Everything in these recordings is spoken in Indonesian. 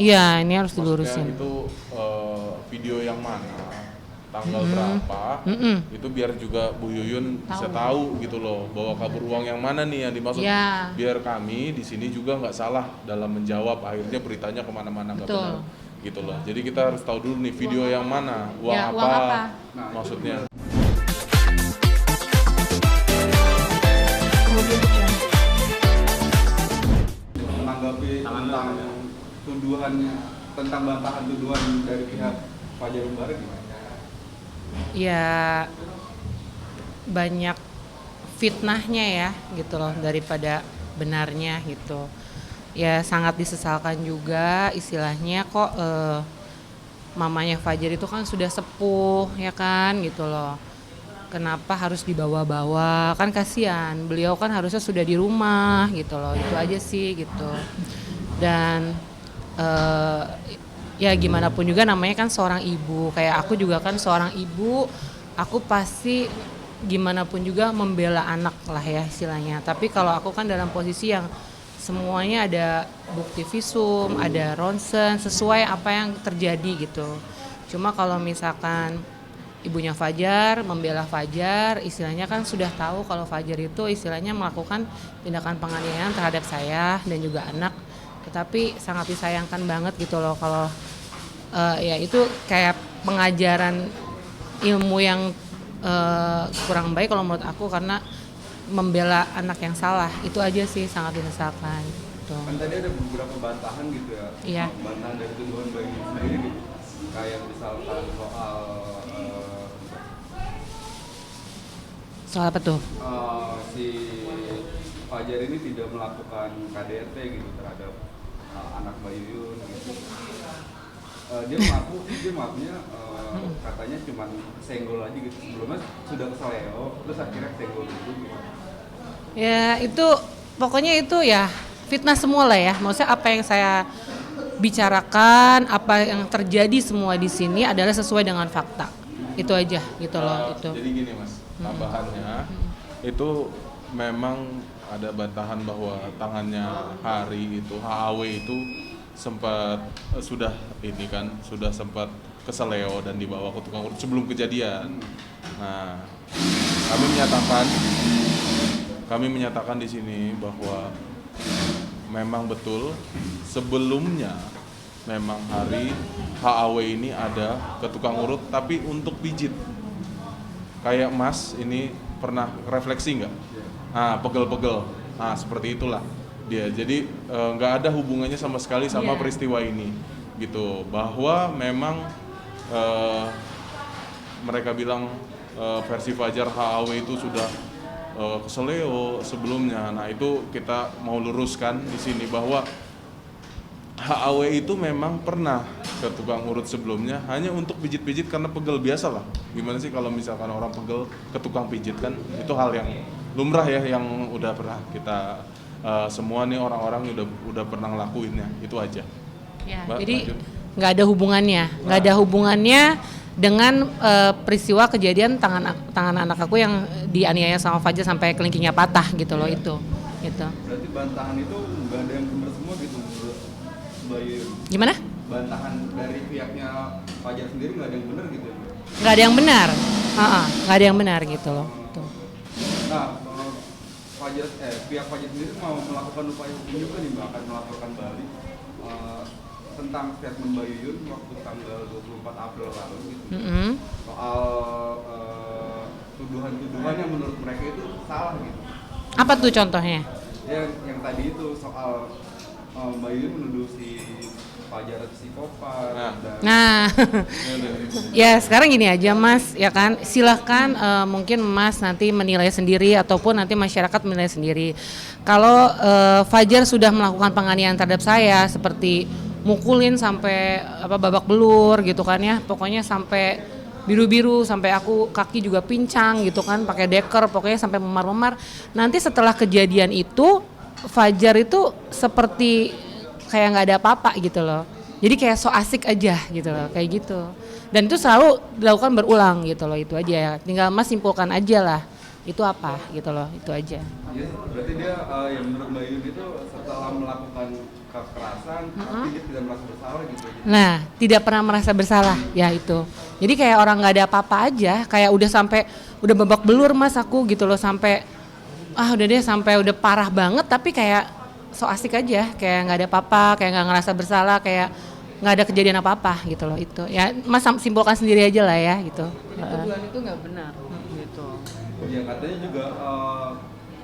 Iya, ini harus Maksudnya dilurusin. itu video yang mana, tanggal berapa, Mm-mm. itu biar juga Bu Yuyun bisa tahu gitu loh bahwa kabur uang yang mana nih yang dimaksud. Ya, Biar kami di sini juga nggak salah dalam menjawab, akhirnya beritanya kemana-mana nggak benar betul. gitu loh. Jadi kita harus tahu dulu nih video yang mana, uang Ya, uang apa, apa? maksudnya. Menanggapi tentang tuduhan tentang bantahan tuduhan dari pihak Fajar Umbara gimana? Ya, banyak fitnahnya ya gitu loh daripada benarnya gitu. Ya sangat disesalkan juga istilahnya kok mamanya Fajar itu kan sudah sepuh ya kan gitu loh. Kenapa harus dibawa-bawa? Kan kasihan. Beliau kan harusnya sudah di rumah gitu loh. Itu aja sih gitu. Dan eh, ya gimana pun juga namanya kan seorang ibu. Kayak aku juga kan seorang ibu. Aku pasti gimana pun juga membela anak lah ya istilahnya. Tapi kalau aku kan dalam posisi yang semuanya ada bukti visum, ada ronsen, sesuai apa yang terjadi gitu. Cuma kalau misalkan ibunya Fajar membela Fajar, istilahnya kan sudah tahu kalau Fajar itu istilahnya melakukan tindakan penganiayaan terhadap saya dan juga anak. Tetapi sangat disayangkan banget gitu loh kalau ya itu kayak pengajaran ilmu yang kurang baik kalau menurut aku karena membela anak yang salah itu aja sih sangat disesalkan. Gitu. Kan tadi ada beberapa bantahan gitu ya. Iya. Bantahan dari tuduhan bayi sendiri gitu. Kayak misalkan soal Soal apa tuh? si Fajar ini tidak melakukan KDRT gitu terhadap anak Mbak Yuyun gitu. Dia makunya katanya cuma senggol aja gitu. Sebelumnya sudah keseleo, terus akhirnya senggol dulu gitu. Ya itu pokoknya itu ya fitnah semua lah ya. Maksudnya apa yang saya bicarakan, apa yang terjadi semua di sini adalah sesuai dengan fakta. Itu aja gitu loh itu. Jadi gini mas, tambahannya itu memang ada bantahan bahwa tangannya Hari itu, HAW itu sempat sudah sempat keseleo dan dibawa ke tukang urut sebelum kejadian. Nah, kami menyatakan di sini bahwa memang betul sebelumnya memang Hari HAW ini ada ke tukang urut tapi untuk pijit. Kayak Mas ini pernah refleksi nggak? Ah, pegel-pegel. Ah, seperti itulah dia. Jadi nggak ada hubungannya sama sekali sama peristiwa ini, gitu. Bahwa memang mereka bilang versi Fajar HAW itu sudah keseleo sebelumnya. Nah itu kita mau luruskan di sini bahwa HAW itu memang pernah ke tukang urut sebelumnya hanya untuk pijit-pijit karena pegel biasa lah. Gimana sih kalau misalkan orang pegel ke tukang pijit kan itu hal yang lumrah ya yang udah pernah kita semua nih orang-orang udah pernah ngelakuinnya itu aja. Ya, Mbak, jadi lanjut. nggak ada hubungannya dengan peristiwa kejadian tangan anak aku yang dianiaya sama Fajar sampai kelingkingnya patah gitu loh itu. Berarti bantahan itu nggak ada yang benar semua gitu menurut Mbak Yuyun. Gimana? Bantahan dari pihaknya Fajar sendiri nggak ada yang benar gitu ya? Nggak ada yang benar. Nggak ada yang benar gitu loh. Tuh. Nah, pihak Fajar sendiri mau melakukan upaya hukum juga nih Mbak, akan melaporkan balik tentang statement Mbak Yuyun waktu tanggal 24 April lalu gitu. Soal tuduhan-tuduhan yang menurut mereka itu salah gitu. Apa tuh contohnya? Yang tadi itu soal Mbak Yuyun menuduh si Fajar psikopat dan Nah, ya sekarang gini aja Mas, ya kan, silahkan mungkin Mas nanti menilai sendiri ataupun nanti masyarakat menilai sendiri. Kalau Fajar sudah melakukan penganiayaan terhadap saya seperti mukulin sampai babak belur gitu kan ya, pokoknya sampai biru-biru sampai aku kaki juga pincang gitu kan, pakai deker, pokoknya sampai memar-memar. Nanti setelah kejadian itu Fajar itu seperti kayak nggak ada apa-apa gitu loh. Jadi kayak so asik aja gitu loh, kayak gitu. Dan itu selalu dilakukan berulang gitu loh, itu aja ya. Tinggal Mas simpulkan aja lah, itu apa gitu loh, itu aja. berarti dia yang menurut Mbak Yuyun itu setelah melakukan kekerasan, tapi dia tidak merasa bersalah gitu. Nah, tidak pernah merasa bersalah, ya itu. Jadi kayak orang nggak ada apa-apa aja, kayak udah babak belur mas aku gitu loh, sampai udah deh sampai udah parah banget, tapi kayak so asik aja, kayak nggak ada apa-apa, kayak nggak ngerasa bersalah, kayak nggak ada kejadian apa-apa gitu loh itu. Ya mas simpulkan sendiri aja lah ya gitu. Tuduhan itu nggak benar gitu. Ya katanya juga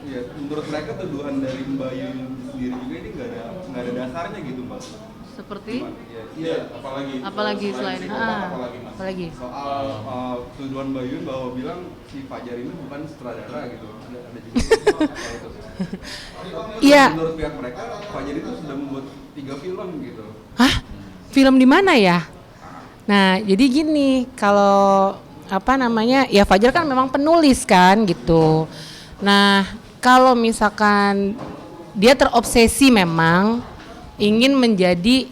ya menurut mereka tuduhan dari Mbak Yun sendiri juga ini nggak ada dasarnya gitu Mbak. Seperti Iya, apalagi selain itu. Apalagi mas? Apalagi soal tuduhan Mbak Yun bahwa bilang si Fajar ini bukan sutradara gitu. Ada juga soal itu. Iya. Menurut pihak mereka Fajar itu sudah membuat 3 film gitu. Hah? Film di mana ya? Nah, jadi gini, kalau ya Fajar kan memang penulis kan gitu. Nah, kalau misalkan dia terobsesi memang ingin menjadi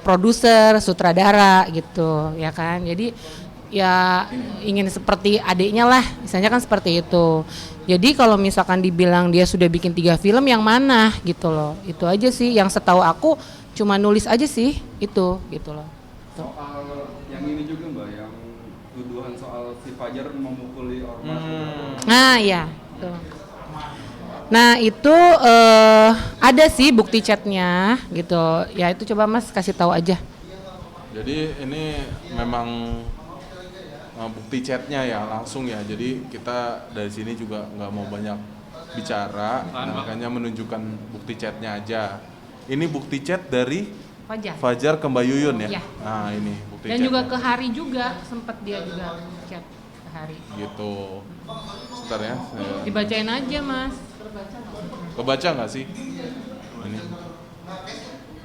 produser, sutradara gitu, ya kan. Jadi ya ingin seperti adiknya lah, misalnya kan seperti itu. Jadi kalau misalkan dibilang dia sudah bikin 3 film yang mana gitu loh. Itu aja sih yang setahu aku, cuma nulis aja sih itu gitu loh. Soal yang ini juga Mbak, yang tuduhan soal si Fajar memukuli ormas. Nah ya tuh. Nah itu ada sih bukti chatnya gitu. Ya itu coba mas kasih tahu aja. Jadi ini memang bukti chatnya ya langsung ya. Jadi kita dari sini juga nggak mau banyak bicara, makanya menunjukkan bukti chatnya aja. Ini bukti chat dari Fajar ke Mbak Yuyun ya. Iya. Nah ini bukti Dan chatnya. juga ke Hari juga sempat dia juga chat ke Hari. Gitu. Sebentar ya. Dibacain aja mas. Kebaca nggak sih? Ini.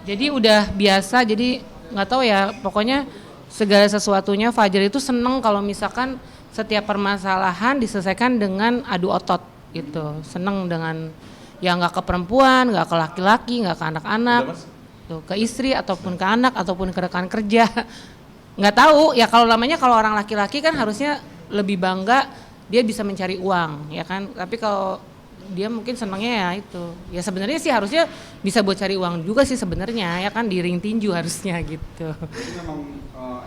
Jadi udah biasa, jadi nggak tahu ya, pokoknya segala sesuatunya Fajar itu seneng kalau misalkan setiap permasalahan diselesaikan dengan adu otot gitu. Seneng dengan ya nggak ke perempuan, nggak ke laki-laki, nggak ke anak-anak, tuh, ke istri ataupun ke anak ataupun ke rekan kerja. Nggak tahu ya, kalau namanya kalau orang laki-laki kan harusnya lebih bangga dia bisa mencari uang ya kan. Tapi kalau dia mungkin senangnya ya itu. Ya sebenarnya sih harusnya bisa buat cari uang juga sih sebenarnya ya kan, di ring tinju harusnya gitu. Jadi memang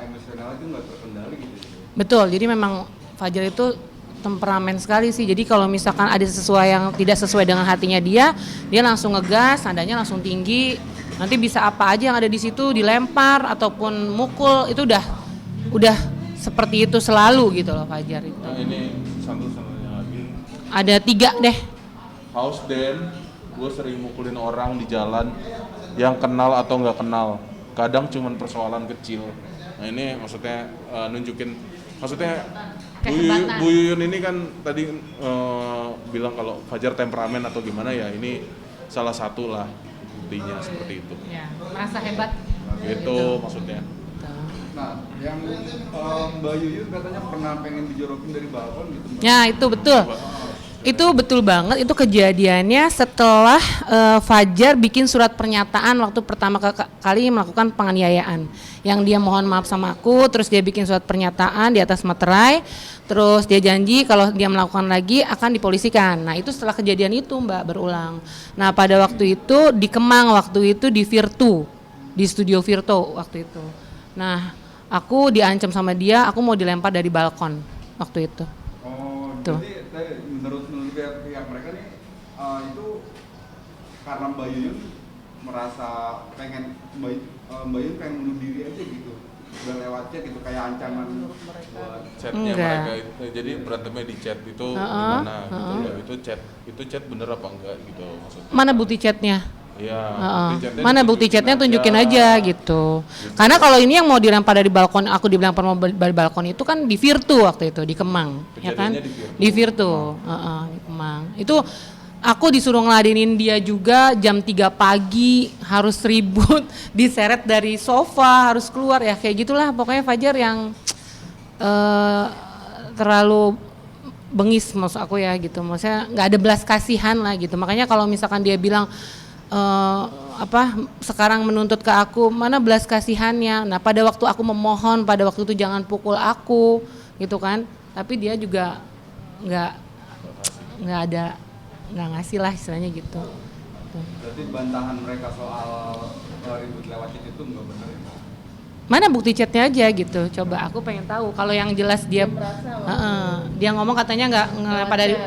emosional itu nggak terkendali gitu. Betul, jadi memang Fajar itu temperamen sekali sih. Jadi kalau misalkan ada sesuatu yang tidak sesuai dengan hatinya dia langsung ngegas, nadanya langsung tinggi. Nanti bisa apa aja yang ada di situ dilempar ataupun mukul, itu udah seperti itu selalu gitu loh Fajar itu. Nah ini satu-satunya lagi. Ada 3 deh. House Dan, gue sering mukulin orang di jalan yang kenal atau nggak kenal. Kadang cuman persoalan kecil. Nah ini maksudnya nunjukin, maksudnya Kehebatan. Bu Yuyun ini kan tadi bilang kalau Fajar temperamen atau gimana ya, ini salah satu lah buktinya seperti itu. Ya, merasa hebat. Itu maksudnya. Nah, yang Mbak Yuyun katanya pernah pengen dijorokin dari balkon gitu Mbak. Ya itu betul. Itu betul banget, itu kejadiannya setelah Fajar bikin surat pernyataan waktu pertama kali melakukan penganiayaan. Yang dia mohon maaf sama aku, terus dia bikin surat pernyataan di atas materai, terus dia janji kalau dia melakukan lagi akan dipolisikan. Nah itu setelah kejadian itu Mbak berulang. Nah pada waktu itu di Kemang, waktu itu di Virtu, di studio Virtu waktu itu. Nah aku diancam sama dia, aku mau dilempar dari balkon waktu itu. Oh, Tuh. jadi menurut pihak mereka nih itu karena Mbak Yuyun merasa pengen Mbak Yuyun pengen bunuh diri aja gitu, udah lewat chat gitu kayak ancaman buat Chatnya Enggak. mereka itu, jadi berantemnya di chat itu gimana gitu loh. Itu chat bener apa enggak gitu maksudnya. Mana bukti chatnya? Iya. Mana bukti chatnya tunjukin aja gitu. Karena kalau ini yang mau dilempar dari balkon, aku dilempar mau dari balkon itu kan di Virtu waktu itu di Kemang, ya kan? Kejadiannya Di Virtu, di Kemang. Itu aku disuruh ngeladenin dia juga jam 3 pagi, harus ribut, diseret dari sofa, harus keluar ya kayak gitulah. Pokoknya Fajar yang terlalu bengis maksud aku ya gitu. Maksudnya nggak ada belas kasihan lah gitu. Makanya kalau misalkan dia bilang sekarang menuntut ke aku, mana belas kasihannya. Nah pada waktu aku memohon pada waktu itu jangan pukul aku gitu kan, tapi dia juga nggak ngasih lah istilahnya gitu. gitu. Berarti bantahan mereka soal ribut lewat chat itu nggak benar ya? Mana bukti chatnya aja gitu, coba aku pengen tahu. Kalau yang jelas dia dia ngomong katanya nggak ngelempar dari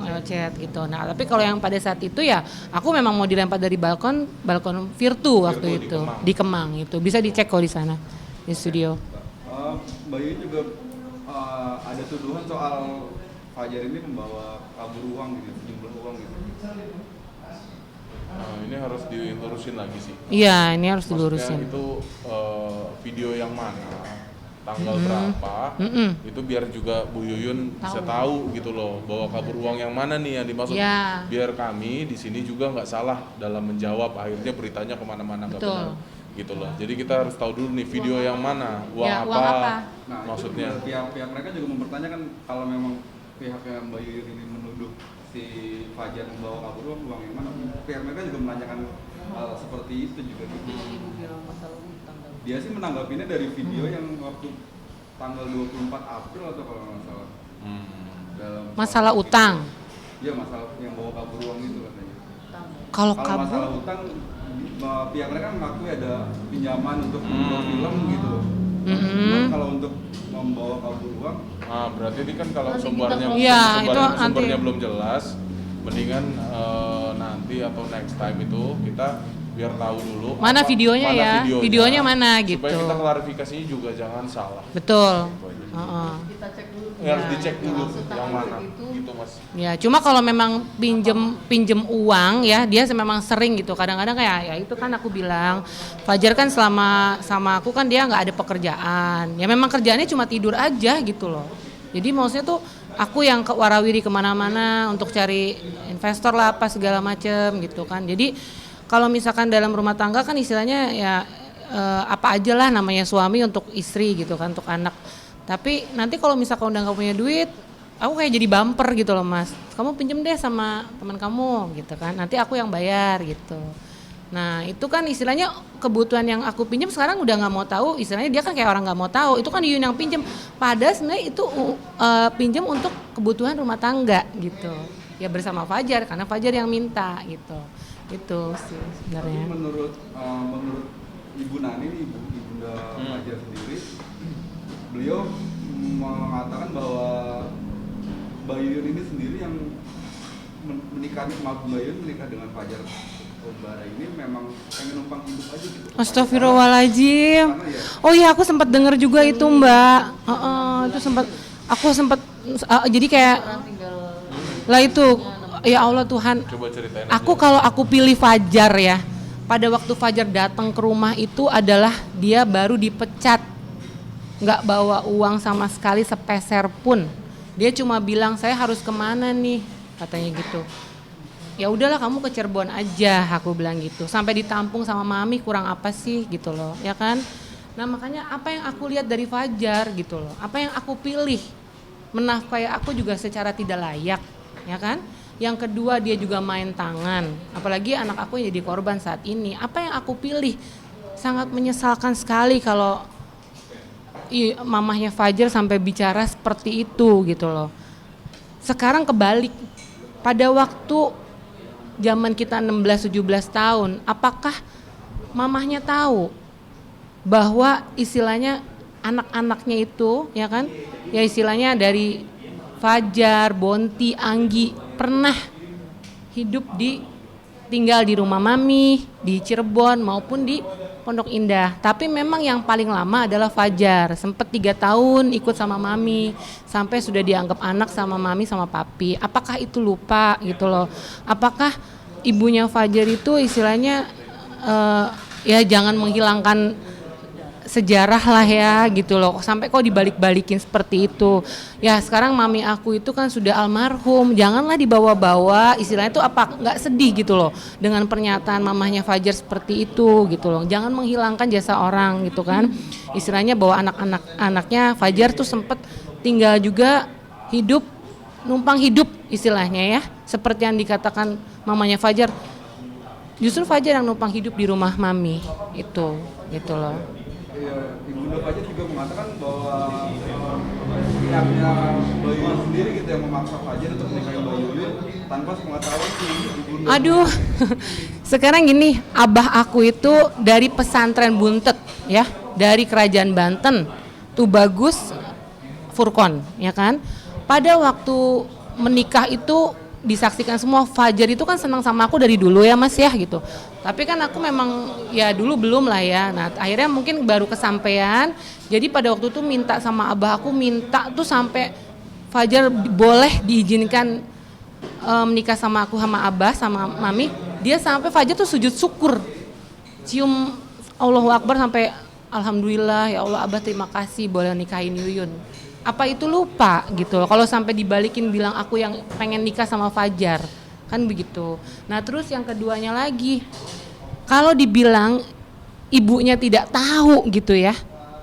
lewat chat gitu. Nah tapi kalau yang pada saat itu ya aku memang mau dilempar dari balkon Virtu waktu itu di Kemang itu, bisa dicek kok di sana di studio. Mbak Yuyun juga ada tuduhan soal Fajar ini membawa kabur uang gitu, sejumlah uang gitu. Nah, ini harus dilurusin lagi sih. Iya, ini harus Maksudnya dilurusin. itu video yang mana, tanggal berapa, itu biar juga Bu Yuyun bisa tahu gitu loh bahwa kabur uang yang mana nih yang dimaksud. Ya. Biar kami di sini juga nggak salah dalam menjawab, akhirnya beritanya kemana-mana nggak benar gitu loh. Jadi kita harus tahu dulu nih video yang mana, uang Ya, apa, uang apa? Nah, maksudnya. pihak mereka juga mempertanyakan kalau memang pihaknya Mbak Yuyun ini menuduh si Fajar membawa kabur uang yang mana, pihak mereka juga menanyakan hal seperti itu juga gitu. Dia sih menanggapinya dari video yang waktu tanggal 24 April atau kalau nggak salah. Dalam Masalah utang. Iya, masalah yang bawa kabur uang itu katanya. Kalau Kalau kabur, masalah utang, pihak mereka mengakui ada pinjaman untuk membuat film gitu. Cuman kalau untuk membawa kabur uang, Berarti ini kan kalau sumbernya Iya, itu sumbernya nanti. belum jelas, mendingan nanti atau next time itu kita biar tahu dulu Mana videonya ya? Videonya mana gitu. supaya kita klarifikasinya juga jangan salah. betul. Kita cek dulu. Ya, harus dicek dulu yang mana gitu Mas. Ya, cuma kalau memang pinjem uang ya, dia memang sering gitu. Kadang-kadang kayak ya itu kan aku bilang, Fajar kan selama sama aku kan dia nggak ada pekerjaan. Ya memang kerjaannya cuma tidur aja gitu loh. Jadi maksudnya tuh aku yang ke warawiri kemana-mana untuk cari investor lah apa segala macem gitu kan. Jadi kalau misalkan dalam rumah tangga kan istilahnya ya apa aja lah namanya suami untuk istri gitu kan, untuk anak. Tapi nanti kalau misalkan udah nggak punya duit, aku kayak jadi bumper gitu loh Mas. Kamu pinjem deh sama teman kamu gitu kan. Nanti aku yang bayar gitu. Nah itu kan istilahnya kebutuhan yang aku pinjem sekarang udah nggak mau tahu. Istilahnya dia kan kayak orang nggak mau tahu. Itu kan Yuyun yang pinjem. Padahal sebenarnya itu pinjem untuk kebutuhan rumah tangga gitu. Ya bersama Fajar karena Fajar yang minta gitu. Itu sih sebenarnya. tapi menurut Ibu Nani, ibunda Fajar sendiri, beliau mengatakan bahwa Mbak Yuyun ini sendiri yang menikah dengan Fajar Ombara ini memang pengen numpang hidup aja gitu. Astagfirullahaladzim. Oh iya aku sempat dengar juga itu Mbak. Itu aku sempat jadi kayak lah itu ya Allah Tuhan. Coba ceritain Aku kalau aku pilih Fajar ya, pada waktu Fajar datang ke rumah itu adalah dia baru dipecat, nggak bawa uang sama sekali sepeser pun. Dia cuma bilang saya harus kemana nih, katanya gitu. Ya udahlah kamu ke Cirebon aja, aku bilang gitu. Sampai ditampung sama mami kurang apa sih gitu loh, ya kan? Nah makanya apa yang aku lihat dari Fajar gitu loh, apa yang aku pilih menafkahi aku juga secara tidak layak, ya kan? Yang kedua dia juga main tangan, apalagi anak aku yang jadi korban saat ini. Apa yang aku pilih sangat menyesalkan sekali kalau mamahnya Fajar sampai bicara seperti itu gitu loh. Sekarang kebalik, pada waktu zaman kita 16-17 tahun, apakah mamahnya tahu bahwa istilahnya anak-anaknya itu ya kan, ya istilahnya dari Fajar, Bonti, Anggi pernah hidup tinggal di rumah mami di Cirebon maupun di Pondok Indah. Tapi memang yang paling lama adalah Fajar, sempat 3 tahun ikut sama mami sampai sudah dianggap anak sama mami sama papi. Apakah itu lupa gitu loh? Apakah ibunya Fajar itu istilahnya ya jangan menghilangkan sejarah lah ya gitu loh, sampai kok dibalik-balikin seperti itu. Ya sekarang mami aku itu kan sudah almarhum, janganlah dibawa-bawa istilahnya itu apa nggak sedih gitu loh dengan pernyataan mamahnya Fajar seperti itu gitu loh. Jangan menghilangkan jasa orang gitu kan, istilahnya bahwa anaknya Fajar tuh sempet tinggal juga hidup numpang hidup istilahnya ya, seperti yang dikatakan mamanya Fajar. Justru Fajar yang numpang hidup di rumah mami itu gitu loh. ya, Ibunda Fajar juga mengatakan bahwa pihaknya Mbak Yuyun sendiri gitu yang memaksa Fajar untuk menikahi Mbak Yuyun tanpa sepengetahuan si Ibunda. Aduh, sekarang gini, abah aku itu dari pesantren Buntet ya, dari Kerajaan Banten, Tubagus Furkon, ya kan. Pada waktu menikah itu disaksikan semua. Fajar itu kan senang sama aku dari dulu ya Mas ya gitu. Tapi kan aku memang ya dulu belum lah ya. Nah akhirnya mungkin baru kesampaian. Jadi pada waktu itu minta sama abah aku, minta tuh sampai Fajar boleh diizinkan menikah sama aku, sama abah, sama mami. Dia sampai Fajar tuh sujud syukur, cium Allahu Akbar sampai alhamdulillah ya Allah abah terima kasih boleh nikahin Yuyun. Apa itu lupa gitu loh, kalau sampai dibalikin bilang aku yang pengen nikah sama Fajar, kan begitu. Nah terus yang keduanya lagi, kalau dibilang ibunya tidak tahu gitu ya,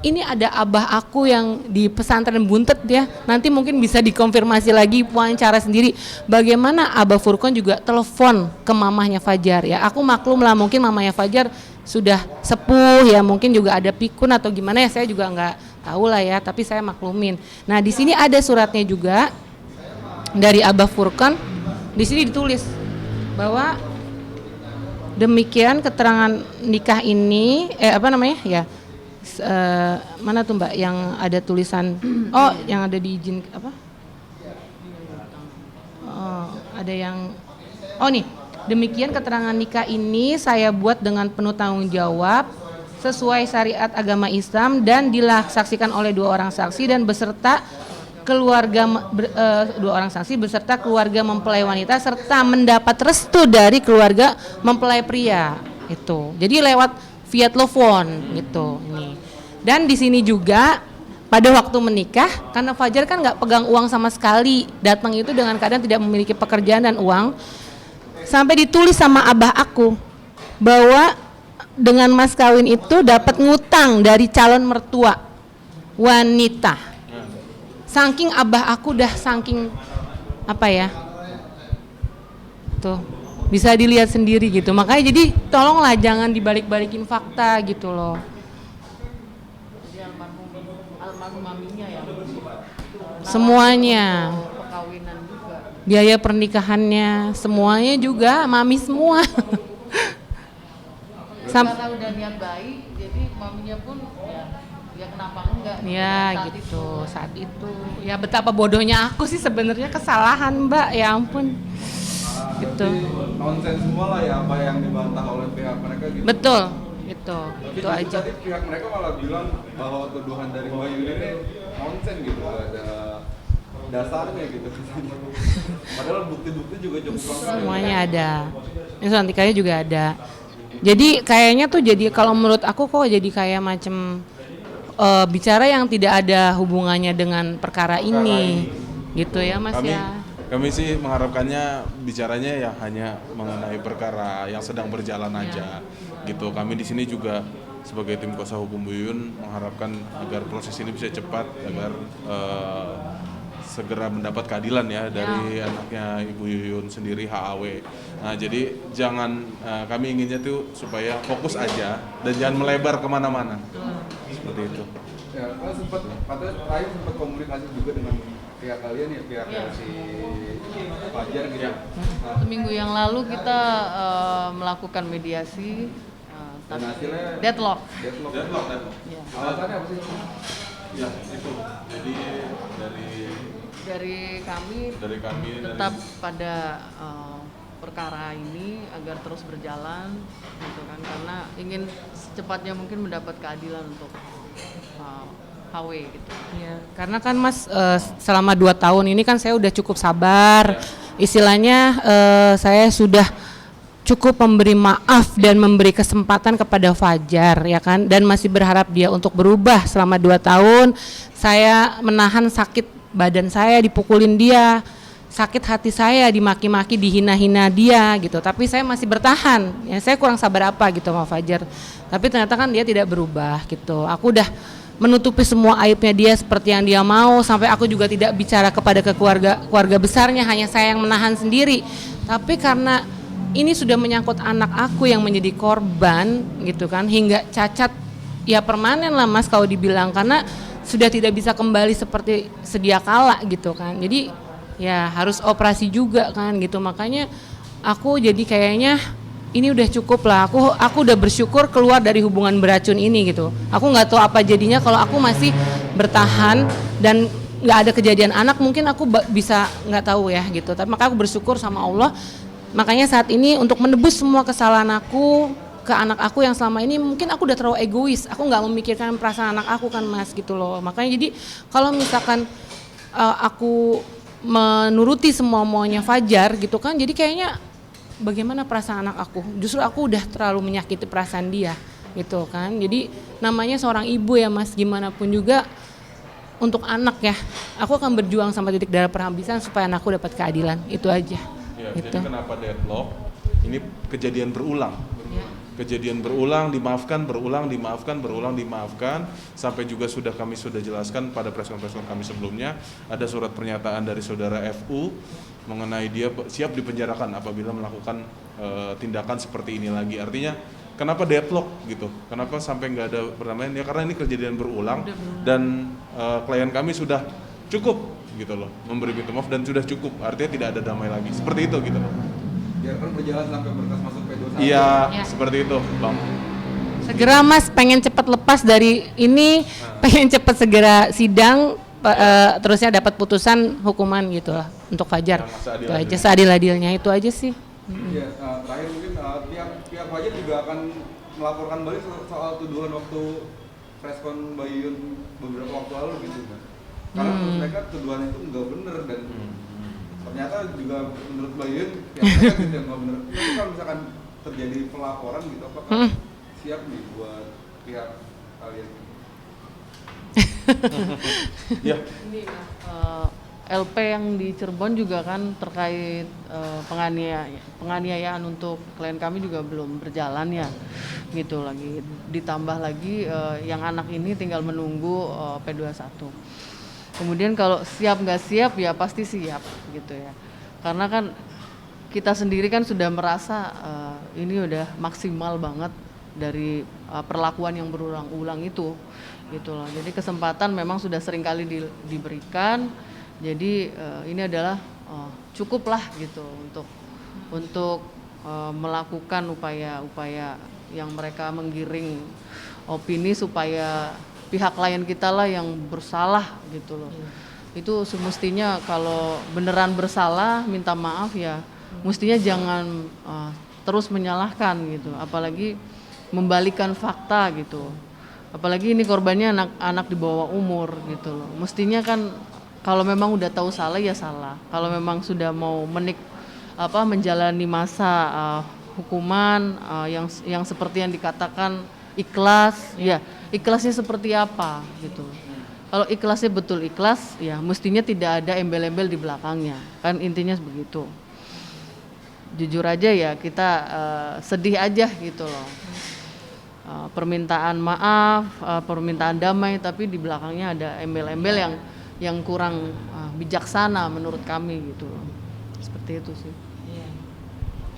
ini ada abah aku yang di pesantren Buntet ya, nanti mungkin bisa dikonfirmasi lagi wawancara sendiri bagaimana abah Furkon juga telepon ke mamahnya Fajar ya. Aku maklum lah mungkin mamahnya Fajar sudah sepuh ya, mungkin juga ada pikun atau gimana ya, saya juga nggak tahu lah ya, tapi saya maklumin. Nah di sini ada suratnya juga dari abah Furkon. Di sini ditulis bahwa demikian keterangan nikah ini mana tuh Mbak yang ada tulisan yang ada di izin apa? Ada yang nih, demikian keterangan nikah ini saya buat dengan penuh tanggung jawab sesuai syariat agama Islam dan disaksikan oleh dua orang saksi beserta keluarga mempelai wanita serta mendapat restu dari keluarga mempelai pria itu. Jadi lewat via telepon gitu nih. Dan di sini juga pada waktu menikah, karena Fajar kan nggak pegang uang sama sekali, datang itu dengan keadaan tidak memiliki pekerjaan dan uang, sampai ditulis sama abah aku bahwa dengan mas kawin itu dapat ngutang dari calon mertua wanita. Saking abah aku udah saking apa ya, tuh bisa dilihat sendiri gitu. Makanya jadi tolonglah jangan dibalik-balikin fakta gitu loh. Jadi almarhum maminya ya. Semuanya, Perkawinan juga. biaya pernikahannya semuanya juga mami semua. Karena udah niat baik, jadi maminya pun ya kenapa enggak? Ya saat gitu saat itu. Ya betapa bodohnya aku sih sebenarnya, kesalahan Mbak, ya ampun. Gitu. Nonsen semua lah ya apa yang dibantah oleh pihak mereka gitu. Betul, itu. Tapi Itu justru aja. tadi pihak mereka malah bilang bahwa tuduhan dari Mbak Yuyun ini nonsen gitu, ada dasarnya gitu. Padahal bukti-bukti juga cukup lengkap. Semuanya ada. Instrumentikanya juga ada. Jadi kayaknya tuh jadi kalau menurut aku kok jadi kayak macam bicara yang tidak ada hubungannya dengan perkara ini. Gitu ya Mas ya. Kami sih mengharapkannya bicaranya ya hanya mengenai perkara yang sedang berjalan aja gitu. Kami di sini juga sebagai tim kuasa hukum Bu Yuyun mengharapkan agar proses ini bisa cepat, agar segera mendapat keadilan ya dari anaknya Ibu Yuyun sendiri, HAW. Nah jadi jangan, kami inginnya tuh supaya fokus aja dan jangan melebar kemana-mana seperti itu. Ya, kan katanya terakhir sempat komunikasi juga dengan pihak kalian ya, pihak si Fajar gitu. Nah, Seminggu yang lalu kita melakukan mediasi dan hasilnya deadlock. deadlock. Ya. Alasannya apa sih? Ya itu. Jadi Dari kami tetap pada perkara ini agar terus berjalan gitu kan, karena ingin secepatnya mungkin mendapat keadilan untuk HW gitu. Ya, karena kan Mas selama 2 tahun ini kan saya udah cukup sabar. Istilahnya saya sudah cukup memberi maaf dan memberi kesempatan kepada Fajar ya kan, dan masih berharap dia untuk berubah. Selama 2 tahun saya menahan sakit badan saya, dipukulin dia, sakit hati saya, dimaki-maki, dihina-hina dia gitu. Tapi saya masih bertahan. Ya saya kurang sabar apa gitu sama Fajar. Tapi ternyata kan dia tidak berubah gitu. Aku udah menutupi semua aibnya dia seperti yang dia mau, sampai aku juga tidak bicara kepada keluarga besarnya, hanya saya yang menahan sendiri. Tapi karena ini sudah menyangkut anak aku yang menjadi korban gitu kan, hingga cacat ya permanen lah Mas kalau dibilang, karena sudah tidak bisa kembali seperti sedia kala gitu kan. Jadi ya harus operasi juga kan gitu. Makanya aku jadi kayaknya ini udah cukup lah. Aku udah bersyukur keluar dari hubungan beracun ini gitu. Aku nggak tahu apa jadinya kalau aku masih bertahan dan nggak ada kejadian anak, mungkin aku bisa nggak tahu ya gitu. Tapi maka aku bersyukur sama Allah. Makanya saat ini untuk menebus semua kesalahan aku ke anak aku yang selama ini mungkin aku udah terlalu egois, aku nggak memikirkan perasaan anak aku kan Mas gitu loh. Makanya jadi kalau misalkan aku menuruti semua maunya Fajar gitu kan, jadi kayaknya bagaimana perasaan anak aku, justru aku udah terlalu menyakiti perasaan dia gitu kan. Jadi namanya seorang ibu ya Mas, gimana pun juga untuk anak ya, aku akan berjuang sampai titik darah penghabisan supaya anakku dapat keadilan, itu aja Ya, gitu. jadi kenapa deadlock? Ini kejadian berulang. Kejadian berulang, dimaafkan, sampai juga kami sudah jelaskan pada press conference kami sebelumnya, ada surat pernyataan dari saudara FU mengenai dia siap dipenjarakan apabila melakukan tindakan seperti ini lagi. Artinya kenapa deadlock gitu? Kenapa sampai nggak ada perdamaian? Ya karena ini kejadian berulang dan klien kami sudah cukup gitu loh, memberi minta maaf dan sudah cukup. Artinya tidak ada damai lagi. Seperti itu gitu loh. Biarkan berjalan sampai berkas masuk P21. Iya, Ya. seperti itu, Bang. Segera Mas pengen cepat lepas dari ini, pengen cepat segera sidang, terusnya dapat putusan hukuman gitu lah untuk Fajar. Yang Itu aja, seadil-adilnya itu aja sih. Ya, terakhir mungkin pihak Fajar juga akan melaporkan balik soal tuduhan waktu preskon Bayun beberapa waktu lalu gitu kan. Karena menurut mereka tuduhan itu nggak benar dan ternyata juga menurut Bayun pihak mereka gitu yang nggak benar. Tapi kalau misalkan terjadi pelaporan gitu, apakah siap nih buat pihak kalian? Ya, Ini LP yang di Cirebon juga kan terkait penganiayaan untuk klien kami juga belum berjalan ya, gitu lagi. Ditambah lagi yang anak ini tinggal menunggu P21. Kemudian kalau siap nggak siap ya pasti siap gitu ya. Karena kan kita sendiri kan sudah merasa ini udah maksimal banget dari perlakuan yang berulang-ulang itu gitu loh. Jadi kesempatan memang sudah seringkali diberikan. Jadi ini adalah cukuplah gitu untuk melakukan upaya-upaya yang mereka menggiring opini supaya pihak klien kita lah yang bersalah gitu loh. Itu semestinya kalau beneran bersalah minta maaf ya, mestinya jangan terus menyalahkan gitu, apalagi membalikan fakta gitu. Apalagi ini korbannya anak-anak di bawah umur gitu loh. Mestinya kan kalau memang udah tahu salah ya salah. Kalau memang sudah mau menjalani masa hukuman yang seperti yang dikatakan ikhlas, ya ikhlasnya seperti apa gitu. Kalau ikhlasnya betul ikhlas, ya mestinya tidak ada embel-embel di belakangnya. Kan intinya begitu. Jujur aja ya kita sedih aja gitu loh. Permintaan maaf, permintaan damai, tapi di belakangnya ada embel-embel yang kurang bijaksana menurut kami gitu loh. Seperti itu sih.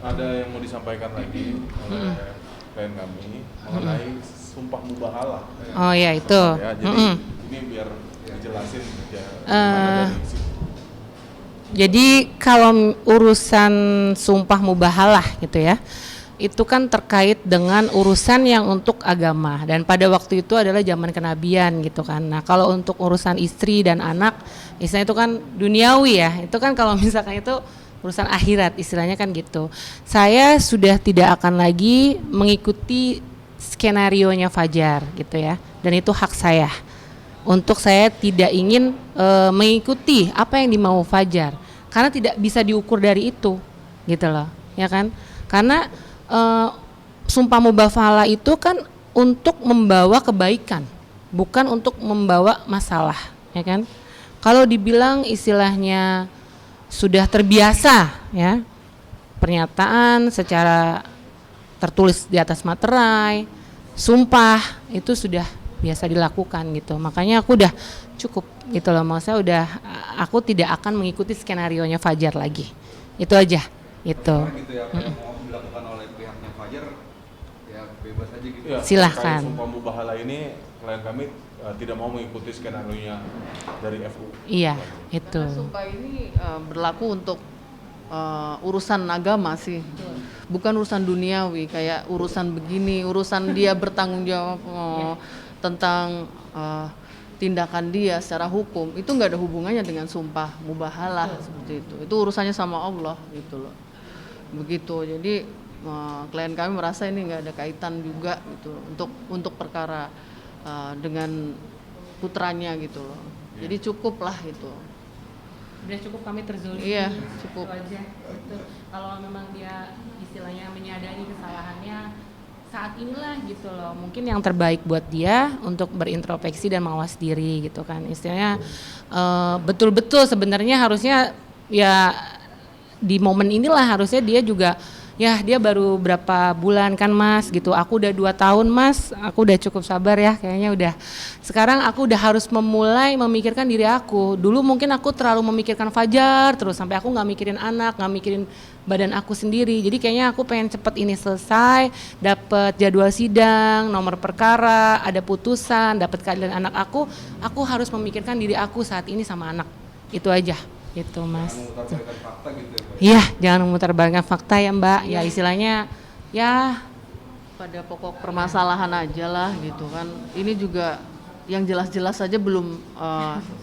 ada yang mau disampaikan lagi oleh klien kami mengenai sumpah mubahalah. Oh ya itu. Ya, jadi ini biar dijelasin ya. Gimana dari situ. Jadi kalau urusan sumpah mubahalah gitu ya, itu kan terkait dengan urusan yang untuk agama dan pada waktu itu adalah zaman kenabian gitu kan. Nah kalau untuk urusan istri dan anak, istilahnya itu kan duniawi ya, itu kan kalau misalkan itu urusan akhirat istilahnya kan gitu. Saya sudah tidak akan lagi mengikuti skenarionya Fajar gitu ya, dan itu hak saya. Untuk saya tidak ingin mengikuti apa yang dimau Fajar karena tidak bisa diukur dari itu gitu loh ya kan, karena sumpah mubahalah itu kan untuk membawa kebaikan bukan untuk membawa masalah ya kan. Kalau dibilang istilahnya sudah terbiasa ya pernyataan secara tertulis di atas materai, sumpah itu sudah biasa dilakukan gitu. Makanya aku udah cukup gitu loh, maksudnya udah aku tidak akan mengikuti skenarionya Fajar lagi. Itu aja itu. Gitu ya, apa yang mau dilakukan oleh pihaknya Fajar ya bebas aja gitu. Ya, Silahkan. terkait sumpah mubahalah ini klien kami tidak mau mengikuti skenario-nya dari FU. Iya, itu. Karena sumpah ini berlaku untuk urusan agama sih, bukan urusan duniawi kayak urusan begini, urusan dia bertanggung jawab tentang tindakan dia secara hukum, itu nggak ada hubungannya dengan sumpah mubahalah seperti itu urusannya sama Allah gitu loh, begitu. Jadi klien kami merasa ini nggak ada kaitan juga gitu untuk perkara dengan putranya gitu loh, jadi cukup lah itu. Udah cukup kami terzolimi. Iya, cukup. Itu aja. Gitu. Kalau memang dia istilahnya menyadari kesalahannya saat inilah gitu loh. Mungkin yang terbaik buat dia untuk berintrospeksi dan mawas diri gitu kan. Istilahnya betul-betul sebenarnya harusnya ya di momen inilah harusnya dia juga ya dia baru berapa bulan kan Mas gitu, aku udah 2 tahun Mas, aku udah cukup sabar ya kayaknya udah. Sekarang aku udah harus memulai memikirkan diri aku. Dulu mungkin aku terlalu memikirkan Fajar terus sampai aku nggak mikirin anak, nggak mikirin badan aku sendiri. Jadi kayaknya aku pengen cepet ini selesai, dapat jadwal sidang, nomor perkara, ada putusan, dapat keadilan anak aku harus memikirkan diri aku saat ini sama anak. Itu aja. Itu Mas. Memutarbalikkan fakta gitu ya, Pak. Iya, jangan memutarbalikkan fakta ya Mbak. Ya istilahnya ya Pada pokok permasalahan aja lah gitu kan. Ini juga yang jelas-jelas saja belum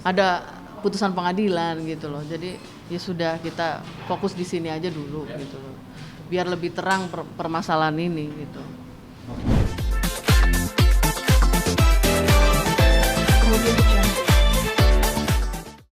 ada putusan pengadilan gitu loh. Jadi ya sudah, kita fokus di sini aja dulu gitu loh. Biar lebih terang permasalahan ini gitu.